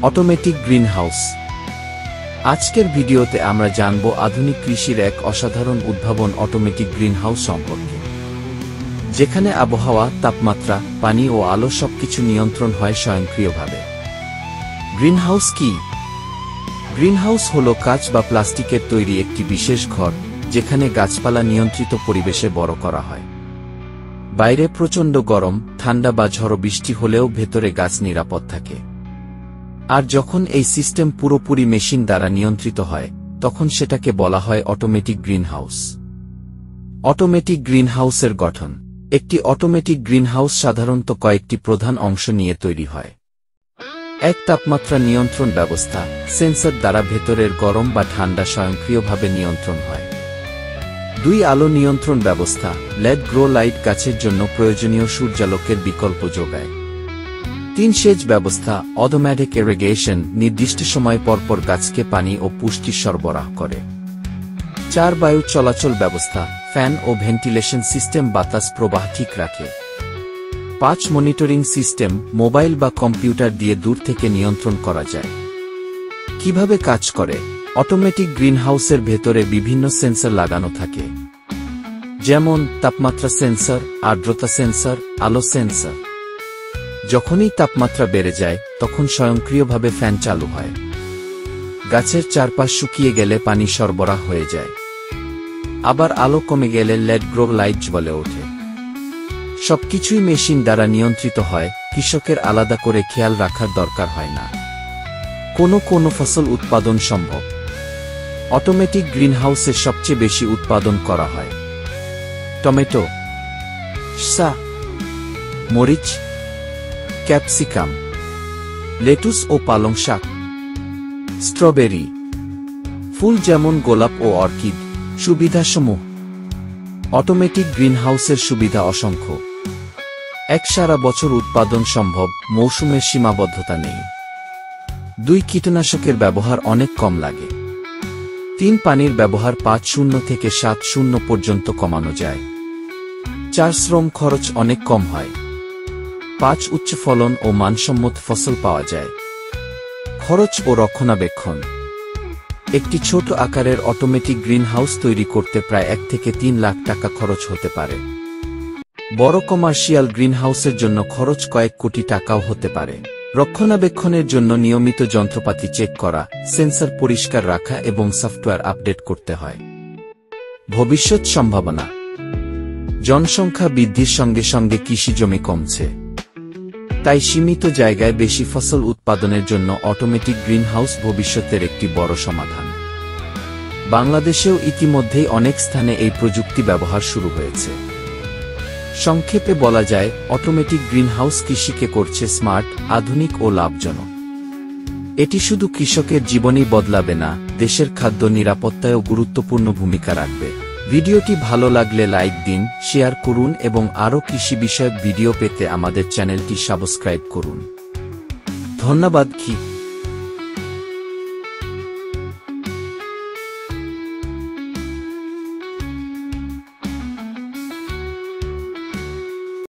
Automatic greenhouse. আজকের ভিডিওতে আমরা জানব আধুনিক কৃষির এক অসাধারণ উদ্ভাবন অটোমেটিক গ্রিনহাউস সম্পর্কে, যেখানে আবহাওয়া, তাপমাত্রা, পানি ও আলো সবকিছু নিয়ন্ত্রণ হয় স্বয়ংক্রিয়ভাবে। গ্রিনহাউস কি? গ্রিনহাউস হল কাঁচ বা প্লাস্টিকের তৈরি একটি বিশেষ ঘর, যেখানে গাছপালা নিয়ন্ত্রিত পরিবেশে বড় করা হয়। বাইরে প্রচণ্ড গরম, ঠান্ডা বা ঝড়ো বৃষ্টি হলেও ভেতরে গাছ নিরাপদ থাকে। আর যখন এই সিস্টেম পুরোপুরি মেশিন দ্বারা নিয়ন্ত্রিত হয়, তখন সেটাকে বলা হয় অটোমেটিক গ্রিনহাউস। অটোমেটিক গ্রিনহাউসের গঠন। একটি অটোমেটিক গ্রিনহাউস সাধারণত কয়েকটি প্রধান অংশ নিয়ে তৈরি হয়। এক, তাপমাত্রা নিয়ন্ত্রণ ব্যবস্থা, সেন্সর দ্বারা ভেতরের গরম বা ঠান্ডা স্বয়ংক্রিয়ভাবে নিয়ন্ত্রণ হয়। 2, আলো নিয়ন্ত্রণ ব্যবস্থা, লেড গ্রো লাইট গাছের জন্য প্রয়োজনীয় সূর্যালোকের বিকল্প যোগায়। 3, সেচ ব্যবস্থা, অটোমেটিক ইরিগেশন, নির্দিষ্ট সময় পরপর গাছকে পানি ও পুষ্টি সরবরাহ করে। 4, বায়ু চলাচল ব্যবস্থা, ফ্যান ও ভেন্টিলেশন সিস্টেম বাতাস প্রবাহ ঠিক রাখে। 5, মনিটরিং সিস্টেম, মোবাইল বা কম্পিউটার দিয়ে দূর থেকে নিয়ন্ত্রণ করা যায়। কিভাবে কাজ করে? অটোমেটিক গ্রিনহাউসের ভেতরে বিভিন্ন সেন্সর লাগানো থাকে, যেমন তাপমাত্রা সেন্সর, আর্দ্রতা সেন্সর, আলো সেন্সর। যখনই তাপমাত্রা বেড়ে যায়, তখন স্বয়ংক্রিয়ভাবে ফ্যান চালু হয়। গাছের চারপাশ শুকিয়ে গেলে পানি সরবরাহ হয়ে যায়। আবার আলো কমে গেলে লেড গ্রো লাইট জ্বলে ওঠে। সবকিছুই মেশিন দ্বারা নিয়ন্ত্রিত হয়, কৃষকের আলাদা করে খেয়াল রাখার দরকার হয় না। কোনো ফসল উৎপাদন সম্ভব। অটোমেটিক গ্রিনহাউসে সবচেয়ে বেশি উৎপাদন করা হয় টমেটো, শসা, মরিচ, ক্যাপসিকাম, লেটুস ও পালং শাক, স্ট্রবেরি, ফুল যেমন গোলাপ ও অর্কিড। সুবিধাসমূহ। অটোমেটিক গ্রিনহাউসের সুবিধা অসংখ্য। 1, সারা বছর উৎপাদন সম্ভব, মৌসুমের সীমাবদ্ধতা নেই। 2, কীটনাশকের ব্যবহার অনেক কম লাগে। 3, পানির ব্যবহার 5 থেকে 7 পর্যন্ত কমানো যায়। 4, শ্রম খরচ অনেক কম হয়। 5, উচ্চ ফলন ও মানসম্মত ফসল পাওয়া যায়। খরচ ও রক্ষণাবেক্ষণ। একটি ছোট আকারের অটোমেটিক গ্রিনহাউস তৈরি করতে প্রায় 1 থেকে 3 লাখ টাকা খরচ হতে পারে। বড় কমার্শিয়াল গ্রিনহাউসের জন্য খরচ কয়েক কোটি টাকাও হতে পারে। রক্ষণাবেক্ষণের জন্য নিয়মিত যন্ত্রপাতি চেক করা, সেন্সর পরিষ্কার রাখা এবং সফটওয়্যার আপডেট করতে হয়। ভবিষ্যৎ সম্ভাবনা। জনসংখ্যা বৃদ্ধির সঙ্গে সঙ্গে কৃষিজমি কমছে। তাই সীমিত জায়গায় বেশি ফসল উৎপাদনের জন্য অটোমেটিক গ্রিনহাউস ভবিষ্যতের একটি বড় সমাধান। বাংলাদেশেও ইতিমধ্যেই অনেক স্থানে এই প্রযুক্তি ব্যবহার শুরু হয়েছে। সংক্ষেপে বলা যায়, অটোমেটিক গ্রিনহাউস কৃষিকে করছে স্মার্ট, আধুনিক ও লাভজনক। এটি শুধু কৃষকের জীবনই বদলাবে না, দেশের খাদ্য নিরাপত্তায়ও গুরুত্বপূর্ণ ভূমিকা রাখবে। ভিডিওটি ভালো লাগলে লাইক দিন, শেয়ার করুন এবং আরও কৃষি বিষয়ক ভিডিও পেতে আমাদের চ্যানেলটি সাবস্ক্রাইব করুন। ধন্যবাদ।